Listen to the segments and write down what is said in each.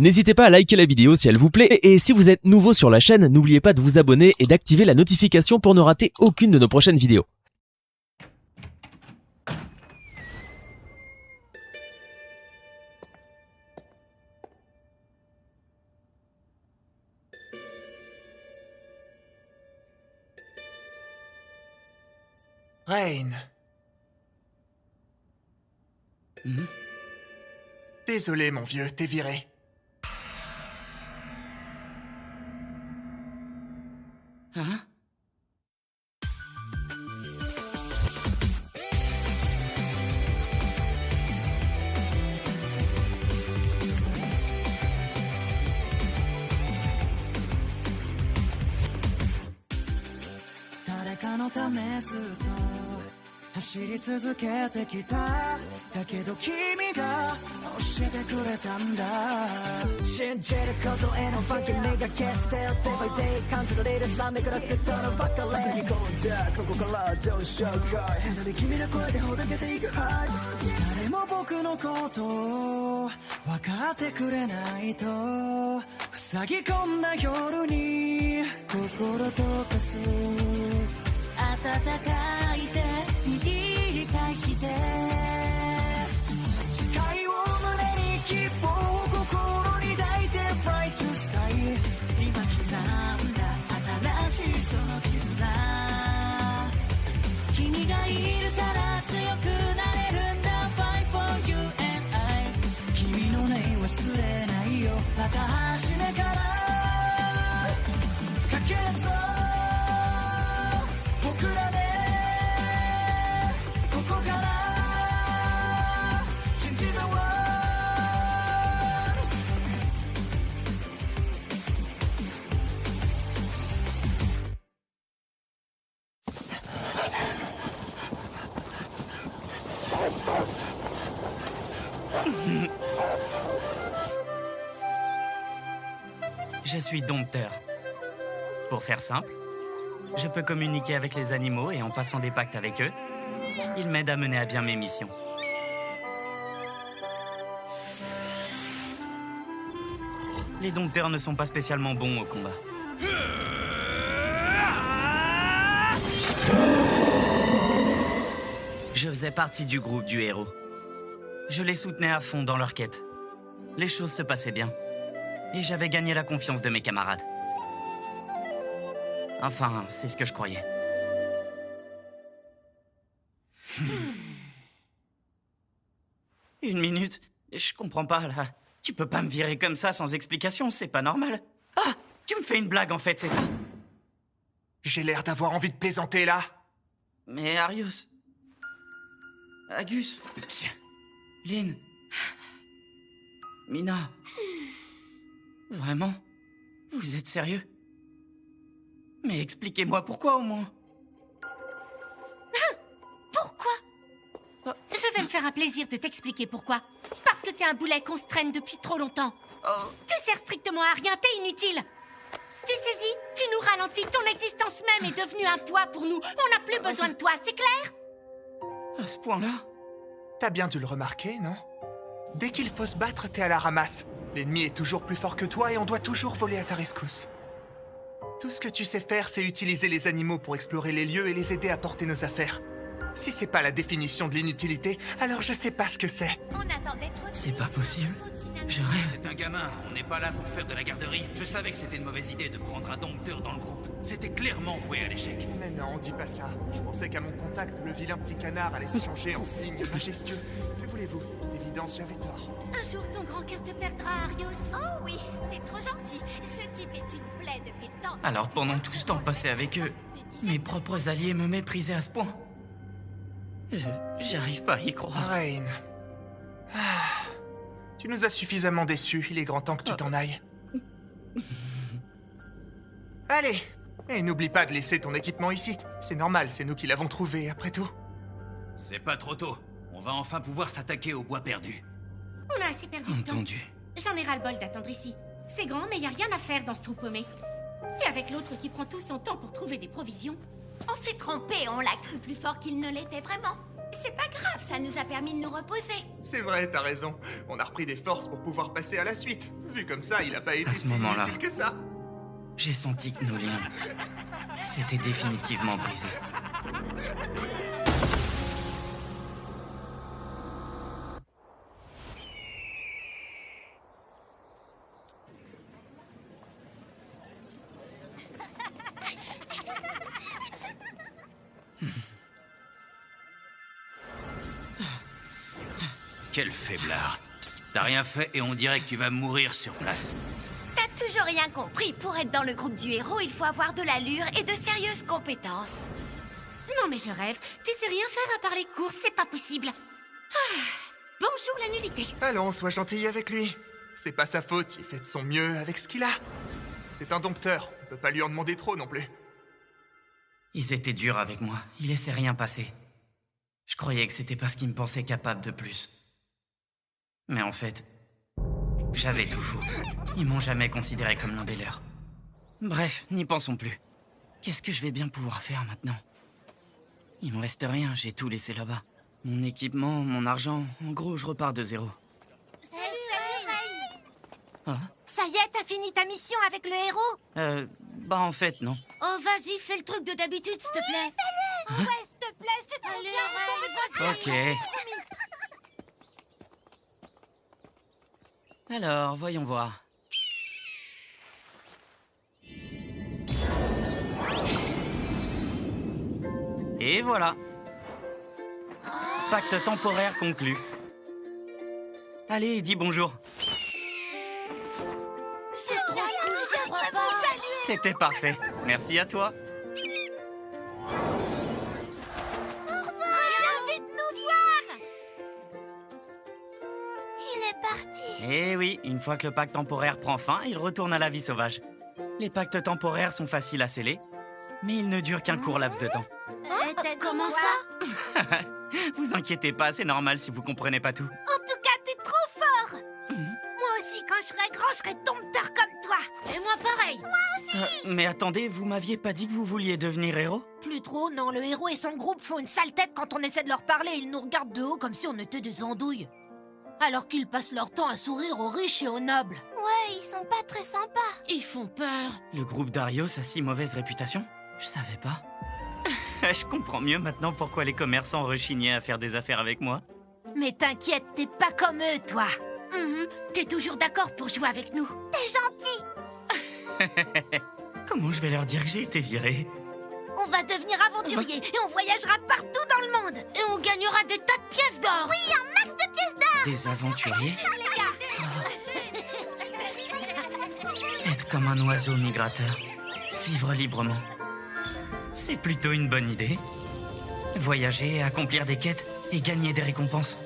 N'hésitez pas à liker la vidéo si elle vous plaît, et si vous êtes nouveau sur la chaîne, n'oubliez pas de vous abonner et d'activer la notification pour ne rater aucune de nos prochaines vidéos. Rain. Désolé, mon vieux, t'es viré. Hein? Je suis dompteur. Pour faire simple, je peux communiquer avec les animaux et en passant des pactes avec eux, ils m'aident à mener à bien mes missions. Les dompteurs ne sont pas spécialement bons au combat. Je faisais partie du groupe du héros. Je les soutenais à fond dans leur quête. Les choses se passaient bien. Et j'avais gagné la confiance de mes camarades. Enfin, c'est ce que je croyais. Une minute, je comprends pas, là. Tu peux pas me virer comme ça sans explication, c'est pas normal. Ah, tu me fais une blague en fait, c'est ça? J'ai l'air d'avoir envie de plaisanter, là. Mais Arius... Agus... Tiens... Lynn... Mina... Vraiment? Vous êtes sérieux? Mais expliquez-moi pourquoi, au moins. Pourquoi? Je vais me faire un plaisir de t'expliquer pourquoi. Parce que t'es un boulet qu'on se traîne depuis trop longtemps. Tu sers strictement à rien, t'es inutile. Tu saisis? Tu nous ralentis, ton existence même est devenue un poids pour nous. On n'a plus besoin de toi, c'est clair? À ce point-là? T'as bien dû le remarquer, non? Dès qu'il faut se battre, t'es à la ramasse. L'ennemi est toujours plus fort que toi et on doit toujours voler à ta rescousse. Tout ce que tu sais faire, c'est utiliser les animaux pour explorer les lieux et les aider à porter nos affaires. Si c'est pas la définition de l'inutilité, alors je sais pas ce que c'est. On attend d'être... C'est pas possible. Je rêve. C'est un gamin, on n'est pas là pour faire de la garderie. Je savais que c'était une mauvaise idée de prendre un dompteur dans le groupe. C'était clairement voué à l'échec. Mais non, dis pas ça. Je pensais qu'à mon contact, le vilain petit canard allait se changer en signe majestueux. Que voulez-vous? D'évidence, j'avais tort. Un jour, ton grand cœur te perdra, Arius. Oh oui, t'es trop gentil. Ce type est une plaie depuis le temps. Alors pendant tout ce temps passé avec eux, mes propres alliés me méprisaient à ce point. J'arrive pas à y croire. Rain. Ah, tu nous as suffisamment déçus. Il est grand temps que tu t'en ailles. Allez. Et n'oublie pas de laisser ton équipement ici. C'est normal, c'est nous qui l'avons trouvé, après tout. C'est pas trop tôt. On va enfin pouvoir s'attaquer au bois perdu. On a assez perdu de temps. Entendu. J'en ai ras-le-bol d'attendre ici. C'est grand, mais y a rien à faire dans ce trou paumé. Et avec l'autre qui prend tout son temps pour trouver des provisions. On s'est trompé, on l'a cru plus fort qu'il ne l'était vraiment. C'est pas grave, ça nous a permis de nous reposer. C'est vrai, t'as raison. On a repris des forces pour pouvoir passer à la suite. Vu comme ça, il a pas été À ce si moment-là. inutile que ça. J'ai senti que nos liens s'étaient définitivement brisés. Quel faiblard. T'as rien fait et on dirait que tu vas mourir sur place. T'as toujours rien compris. Pour être dans le groupe du héros, il faut avoir de l'allure et de sérieuses compétences. Non mais je rêve. Tu sais rien faire à part les courses, c'est pas possible. Ah, bonjour la nullité. Allons, sois gentil avec lui. C'est pas sa faute, il fait de son mieux avec ce qu'il a. C'est un dompteur, on peut pas lui en demander trop non plus. Ils étaient durs avec moi. Ils laissaient rien passer. Je croyais que c'était parce qu'ils me pensaient capable de plus. Mais en fait, j'avais tout faux. Ils m'ont jamais considéré comme l'un des leurs. Bref, n'y pensons plus. Qu'est-ce que je vais bien pouvoir faire maintenant? Il me reste rien, j'ai tout laissé là-bas. Mon équipement, mon argent, en gros, je repars de zéro. Salut, Rain. Ah, Ça y est, t'as fini ta mission avec le héros? bah en fait, non. Oh vas-y, fais le truc de d'habitude, s'il te plaît. Ouais, s'il te plaît, c'est trop bien. Ok. Alors, voyons voir. Et voilà. Pacte temporaire conclu. Allez, dis bonjour. C'est trop cool, je crois pas. C'était parfait. Merci à toi. Viens vite nous voir. Il est parti. Eh oui, une fois que le pacte temporaire prend fin, il retourne à la vie sauvage. Les pactes temporaires sont faciles à sceller, mais ils ne durent qu'un court laps de temps. Comment ça? Vous inquiétez pas, c'est normal si vous comprenez pas tout. En tout cas, t'es trop fort. Moi aussi, quand je serai grand, je serai dompteur comme toi. Et moi pareil. Mais attendez, vous m'aviez pas dit que vous vouliez devenir héros? Plus trop, non. Le héros et son groupe font une sale tête quand on essaie de leur parler. Ils nous regardent de haut comme si on était des andouilles. Alors qu'ils passent leur temps à sourire aux riches et aux nobles. Ouais, ils sont pas très sympas. Ils font peur. Le groupe Darius a si mauvaise réputation? Je savais pas. Je comprends mieux maintenant pourquoi les commerçants rechignaient à faire des affaires avec moi. Mais t'inquiète, t'es pas comme eux, toi. T'es toujours d'accord pour jouer avec nous? T'es gentil. Comment je vais leur dire que j'ai été viré? On va devenir aventuriers et on voyagera partout dans le monde. Et on gagnera des tas de pièces d'or. Oui, un max de pièces d'or. Des aventuriers? Être comme un oiseau migrateur. Vivre librement. C'est plutôt une bonne idée. Voyager, accomplir des quêtes et gagner des récompenses.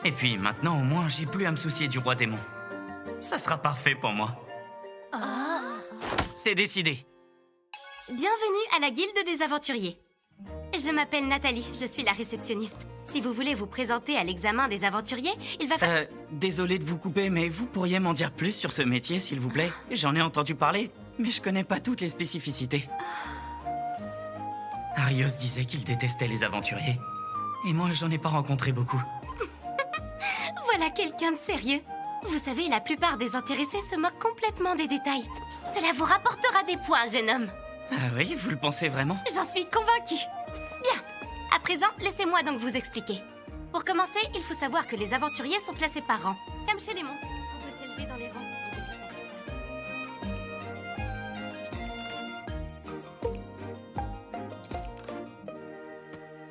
Et puis maintenant, au moins, j'ai plus à me soucier du roi démon. Ça sera parfait pour moi. C'est décidé. Bienvenue à la Guilde des Aventuriers. Je m'appelle Nathalie, je suis la réceptionniste. Si vous voulez vous présenter à l'examen des aventuriers, il va falloir... Désolé de vous couper, mais vous pourriez m'en dire plus sur ce métier, s'il vous plaît? J'en ai entendu parler, mais je connais pas toutes les spécificités. Arios disait qu'il détestait les aventuriers. Et moi, j'en ai pas rencontré beaucoup. Voilà quelqu'un de sérieux. Vous savez, la plupart des intéressés se moquent complètement des détails. Cela vous rapportera des points, jeune homme. Ah oui, vous le pensez vraiment? J'en suis convaincue. Bien. À présent, laissez-moi donc vous expliquer. Pour commencer, il faut savoir que les aventuriers sont classés par rang. Comme chez les monstres, on peut s'élever dans les rangs.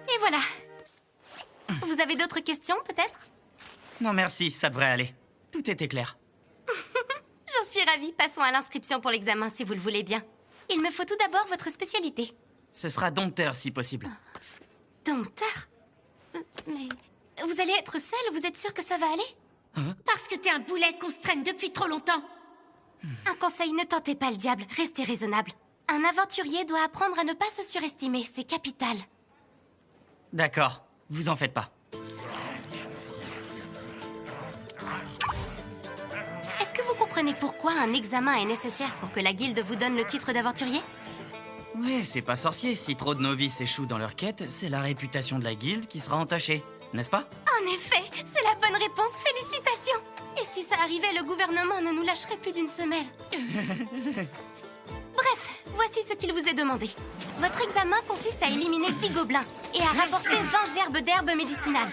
Et voilà. Vous avez d'autres questions, peut-être? Non merci, ça devrait aller. Tout était clair. J'en suis ravie. Passons à l'inscription pour l'examen, si vous le voulez bien. Il me faut tout d'abord votre spécialité. Ce sera dompteur, si possible. Dompteur? Mais... vous allez être seul? Vous êtes sûr que ça va aller? Parce que t'es un boulet qu'on se traîne depuis trop longtemps. Un conseil, ne tentez pas le diable. Restez raisonnable. Un aventurier doit apprendre à ne pas se surestimer. C'est capital. D'accord, vous en faites pas. Est-ce que vous comprenez pourquoi un examen est nécessaire pour que la guilde vous donne le titre d'aventurier? Ouais, c'est pas sorcier. Si trop de novices échouent dans leur quête, c'est la réputation de la guilde qui sera entachée, n'est-ce pas? En effet, c'est la bonne réponse, félicitations. Et si ça arrivait, le gouvernement ne nous lâcherait plus d'une semelle. Bref, voici ce qu'il vous est demandé. Votre examen consiste à éliminer 10 gobelins et à rapporter 20 gerbes d'herbes médicinales.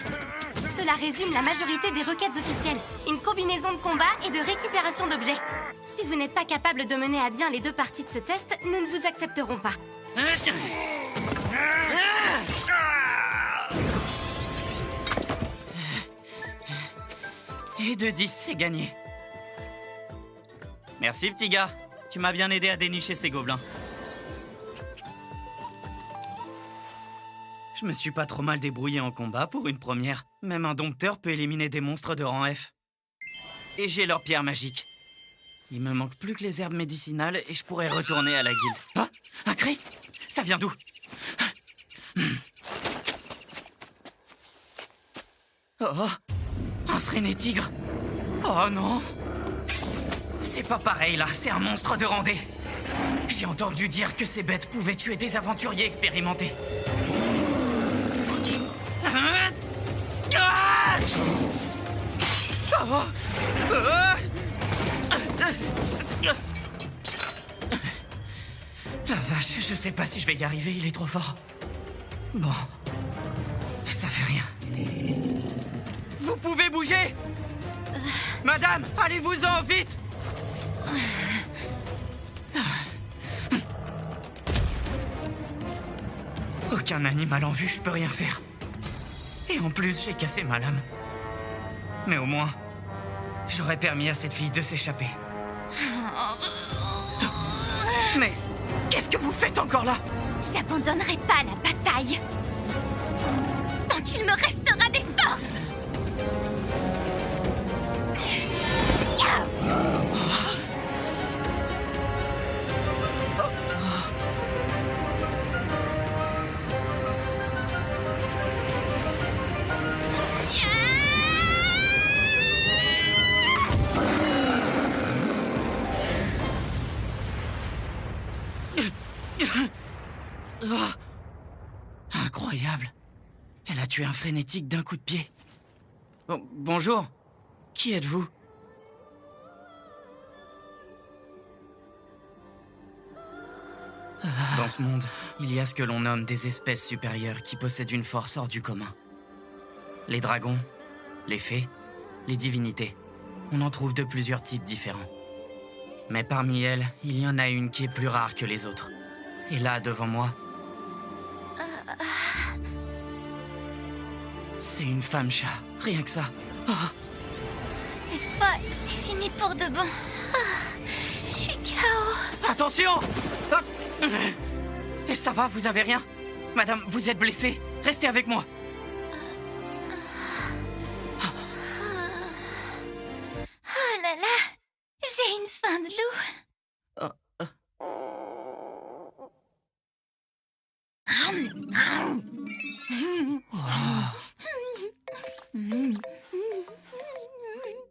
Cela résume la majorité des requêtes officielles, une combinaison de combat et de récupération d'objets. Si vous n'êtes pas capable de mener à bien les 2 parties de ce test, nous ne vous accepterons pas. Et de 10, c'est gagné. Merci, petit gars. Tu m'as bien aidé à dénicher ces gobelins. Je me suis pas trop mal débrouillé en combat pour une première. Même un dompteur peut éliminer des monstres de rang F. Et j'ai leur pierre magique. Il me manque plus que les herbes médicinales et je pourrais retourner à la guilde. Ah, un cri? Ça vient d'où? Oh, un frénétigre. Oh non. C'est pas pareil là, c'est un monstre de rang D. J'ai entendu dire que ces bêtes pouvaient tuer des aventuriers expérimentés. La vache, je sais pas si je vais y arriver, il est trop fort. Bon, ça fait rien. Vous pouvez bouger? Madame, allez-vous-en, vite! Aucun animal en vue, je peux rien faire. Et en plus, j'ai cassé ma lame. Mais au moins, j'aurais permis à cette fille de s'échapper. Mais qu'est-ce que vous faites encore là? J'abandonnerai pas la bataille. Tant qu'il me restera des forces. Incroyable. Elle a tué un frénétique d'un coup de pied. Bonjour. Qui êtes-vous? Dans ce monde, il y a ce que l'on nomme des espèces supérieures qui possèdent une force hors du commun. Les dragons, les fées, les divinités. On en trouve de plusieurs types différents. Mais parmi elles, il y en a une qui est plus rare que les autres. Et là, devant moi, c'est une femme-chat, rien que ça. Oh. Cette fois, c'est fini pour de bon. Je suis KO. Attention! Ah. Et ça va, vous avez rien? Madame, vous êtes blessée? Restez avec moi. Oh là là, j'ai une faim de loup.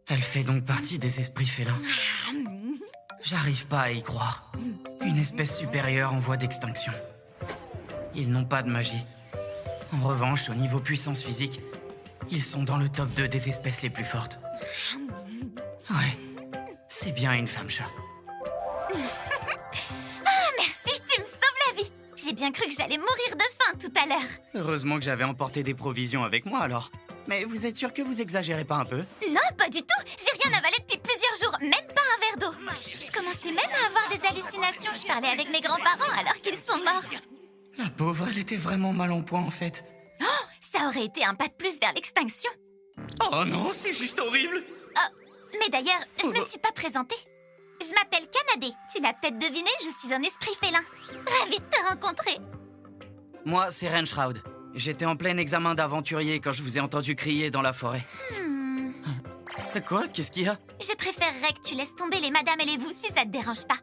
Elle fait donc partie des esprits félins. J'arrive pas à y croire. Une espèce supérieure en voie d'extinction. Ils n'ont pas de magie. En revanche, au niveau puissance physique, ils sont dans le top 2 des espèces les plus fortes. Ouais, c'est bien une femme-chat. Ah, merci, tu me sauves la vie. J'ai bien cru que j'allais mourir de faim tout à l'heure. Heureusement que j'avais emporté des provisions avec moi alors. Mais vous êtes sûr que vous exagérez pas un peu? Non, pas du tout. J'ai rien avalé depuis plusieurs jours, même pas un verre d'eau. Je commençais même à avoir des hallucinations. Je parlais avec mes grands-parents alors qu'ils sont morts. La pauvre, elle était vraiment mal en point en fait. Oh, ça aurait été un pas de plus vers l'extinction. Oh non, c'est juste horrible. Oh, mais d'ailleurs, je me suis pas présentée. Je m'appelle Kanade. Tu l'as peut-être deviné, je suis un esprit félin. Ravie de te rencontrer. Moi, c'est Renshroud. J'étais en plein examen d'aventurier quand je vous ai entendu crier dans la forêt. Quoi? Qu'est-ce qu'il y a? Je préférerais que tu laisses tomber les madames et les vous si ça te dérange pas.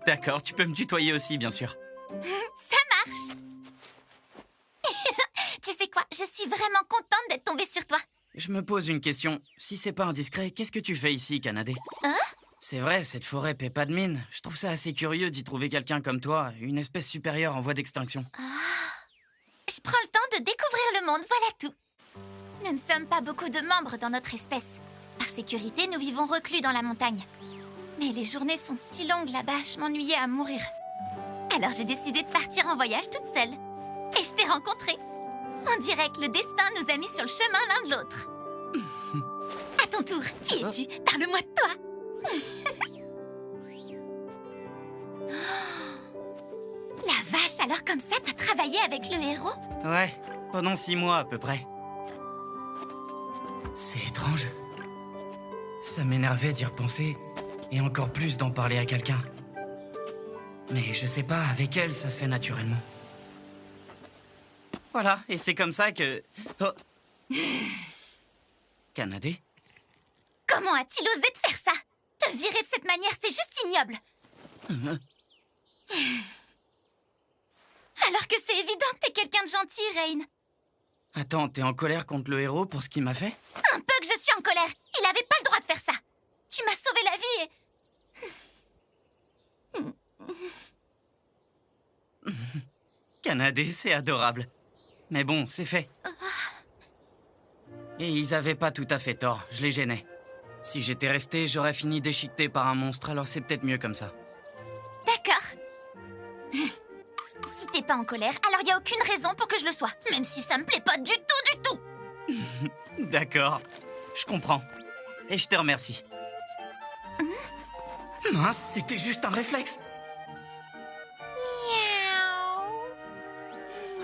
D'accord, tu peux me tutoyer aussi, bien sûr. Ça marche. Tu sais quoi? Je suis vraiment contente d'être tombée sur toi. Je me pose une question. Si c'est pas indiscret, qu'est-ce que tu fais ici, Kanade? Hein? C'est vrai, cette forêt paie pas de mine. Je trouve ça assez curieux d'y trouver quelqu'un comme toi, une espèce supérieure en voie d'extinction. Je prends le temps de découvrir le monde, voilà tout. Nous ne sommes pas beaucoup de membres dans notre espèce. Par sécurité, nous vivons reclus dans la montagne. Mais les journées sont si longues là-bas, je m'ennuyais à mourir. Alors j'ai décidé de partir en voyage toute seule. Et je t'ai rencontré. On dirait que le destin nous a mis sur le chemin l'un de l'autre. À ton tour, qui es-tu? Parle-moi de toi. La vache, alors comme ça, t'as travaillé avec le héros? Ouais, pendant 6 mois à peu près. C'est étrange. Ça m'énervait d'y repenser, et encore plus d'en parler à quelqu'un. Mais je sais pas, avec elle, ça se fait naturellement. Voilà, et c'est comme ça que... Oh. Canadé? Comment a-t-il osé te faire ça? Te virer de cette manière, c'est juste ignoble. Alors que c'est évident que t'es quelqu'un de gentil, Rain. Attends, t'es en colère contre le héros pour ce qu'il m'a fait? Un peu que je suis en colère. Il avait pas le droit de faire ça. Tu m'as sauvé la vie et... Canadé, c'est adorable. Mais bon, c'est fait. Et ils avaient pas tout à fait tort, je les gênais. Si j'étais resté, j'aurais fini déchiqueté par un monstre, alors c'est peut-être mieux comme ça. D'accord. Si t'es pas en colère, alors y a aucune raison pour que je le sois. Même si ça me plaît pas du tout. D'accord, je comprends. Et je te remercie. Mince, c'était juste un réflexe.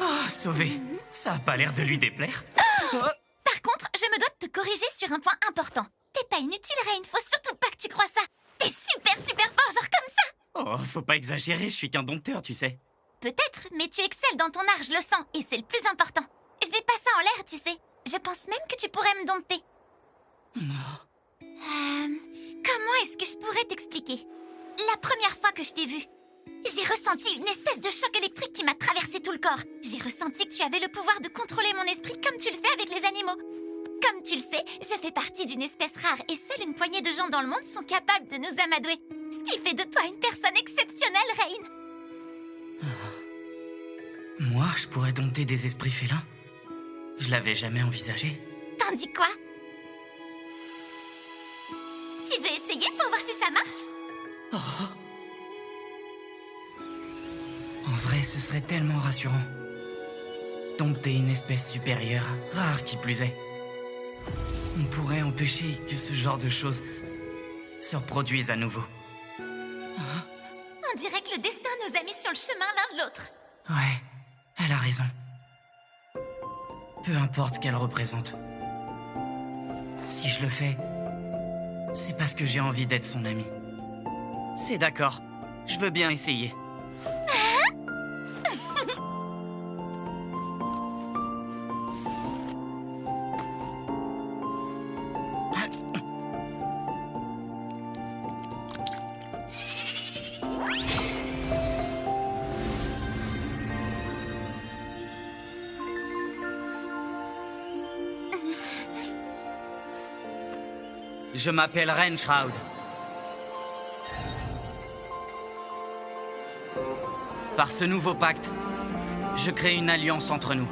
Oh, sauvé. Ça a pas l'air de lui déplaire. Par contre, je me dois de te corriger sur un point important. T'es pas inutile, Rain. Faut surtout pas que tu crois ça. T'es super fort, genre comme ça. Oh, faut pas exagérer, je suis qu'un dompteur, tu sais. Peut-être, mais tu excelles dans ton art, je le sens, et c'est le plus important. Je dis pas ça en l'air, tu sais. Je pense même que tu pourrais me dompter. Comment est-ce que je pourrais t'expliquer? La première fois que je t'ai vu, j'ai ressenti une espèce de choc électrique qui m'a traversé tout le corps. J'ai ressenti que tu avais le pouvoir de contrôler mon esprit comme tu le fais avec les animaux. Comme tu le sais, je fais partie d'une espèce rare et seule une poignée de gens dans le monde sont capables de nous amadouer. Ce qui fait de toi une personne exceptionnelle, Rain. Moi, je pourrais dompter des esprits félins? Je l'avais jamais envisagé. T'en dis quoi? Tu veux essayer pour voir si ça marche? En vrai, ce serait tellement rassurant. Dompter une espèce supérieure, rare qui plus est. On pourrait empêcher que ce genre de choses se reproduisent à nouveau. On dirait que le destin nous a mis sur le chemin l'un de l'autre. Ouais, elle a raison. Peu importe ce qu'elle représente. Si je le fais, c'est parce que j'ai envie d'être son ami. C'est d'accord, je veux bien essayer. Je m'appelle Rainshroud. Par ce nouveau pacte, je crée une alliance entre nous.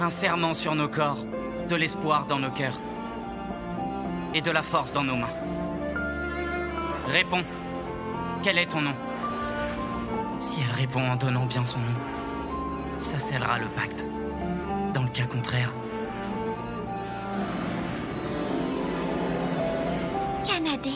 Un serment sur nos corps, de l'espoir dans nos cœurs et de la force dans nos mains. Réponds, quel est ton nom? Si elle répond en donnant bien son nom, ça scellera le pacte. Dans le cas contraire... Canadé.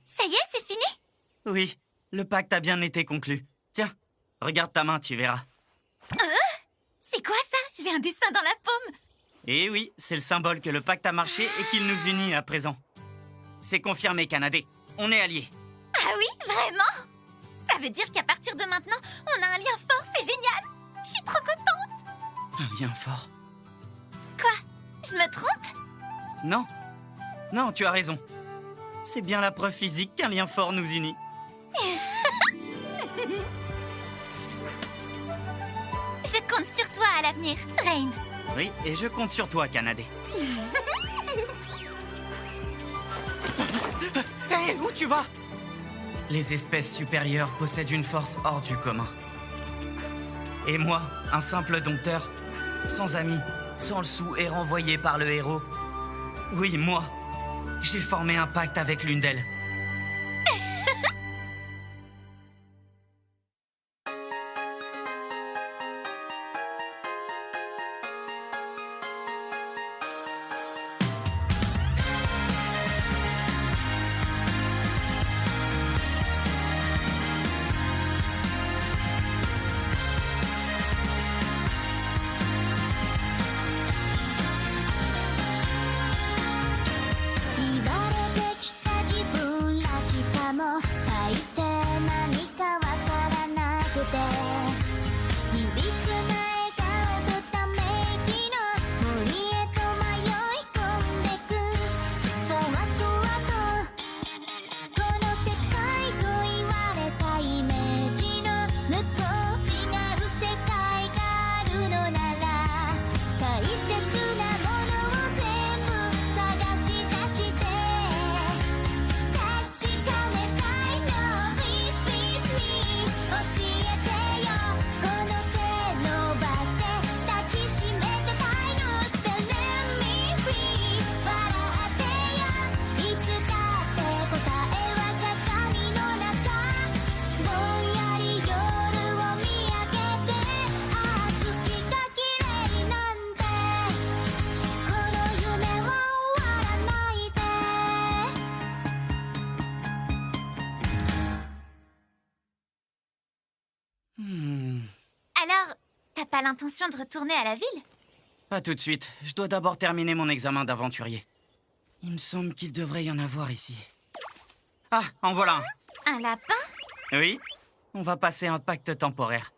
Ça y est, c'est fini? Oui, le pacte a bien été conclu. Tiens, regarde ta main, tu verras. C'est quoi ça? J'ai un dessin dans la paume. Eh oui, c'est le symbole que le pacte a marché et qu'il nous unit à présent. C'est confirmé, Canadé. On est alliés. Ah oui, vraiment? Ça veut dire qu'à partir de maintenant, on a un lien fort, c'est génial. Je suis trop contente. Un lien fort. Quoi? Je me trompe? Non. Non, tu as raison. C'est bien la preuve physique qu'un lien fort nous unit. Je compte sur toi à l'avenir, Rain. Oui, et je compte sur toi, Canadé. Hé, où tu vas? Les espèces supérieures possèdent une force hors du commun. Et moi, un simple dompteur, sans amis, sans le sou et renvoyé par le héros. Oui, moi, j'ai formé un pacte avec l'une d'elles. Alors, t'as pas l'intention de retourner à la ville? Pas tout de suite. Je dois d'abord terminer mon examen d'aventurier. Il me semble qu'il devrait y en avoir ici. Ah, en voilà un. Un lapin? Oui, on va passer un pacte temporaire.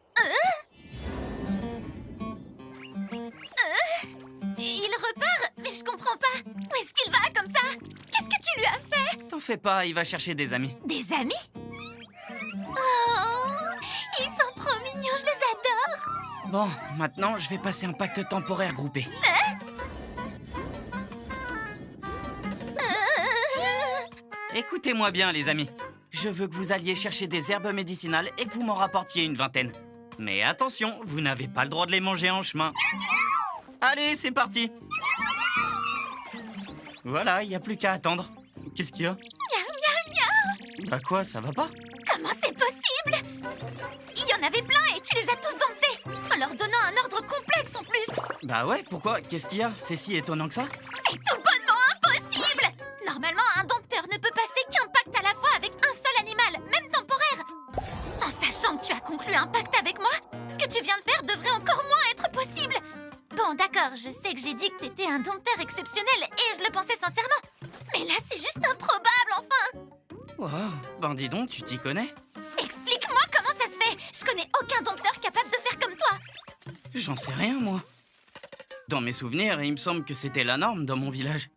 Il repart? Mais je comprends pas. Où est-ce qu'il va comme ça? Qu'est-ce que tu lui as fait? T'en fais pas, il va chercher des amis. Des amis? Oh, ils sont trop mignons, je les adore. Bon, maintenant, je vais passer un pacte temporaire groupé. Écoutez-moi bien, les amis. Je veux que vous alliez chercher des herbes médicinales et que vous m'en rapportiez une vingtaine. Mais attention, vous n'avez pas le droit de les manger en chemin. Allez, c'est parti. Voilà, il n'y a plus qu'à attendre. Qu'est-ce qu'il y a? Miaou, miaou, miaou. Bah quoi, ça va pas? Comment c'est possible? Il y en avait plein et tu les as tous domptés, en leur donnant un ordre complexe en plus. Bah ouais, pourquoi? Qu'est-ce qu'il y a? C'est si étonnant que ça? C'est tout bonnement impossible. Normalement, un dompteur ne peut passer qu'un pacte à la fois avec un seul animal, même temporaire. En sachant que tu as conclu un pacte avec moi, ce que tu viens de faire devrait encore moins être possible. Bon, d'accord, je sais que j'ai dit que t'étais un dompteur exceptionnel et je le pensais sincèrement. Mais là, c'est juste improbable, enfin. Wow, ben dis donc, tu t'y connais? Explique-moi comment ça se fait. Je connais aucun dompteur capable de faire comme toi. J'en sais rien, moi. Dans mes souvenirs, il me semble que c'était la norme dans mon village.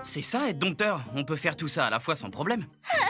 C'est ça, être dompteur. On peut faire tout ça à la fois sans problème. Ah,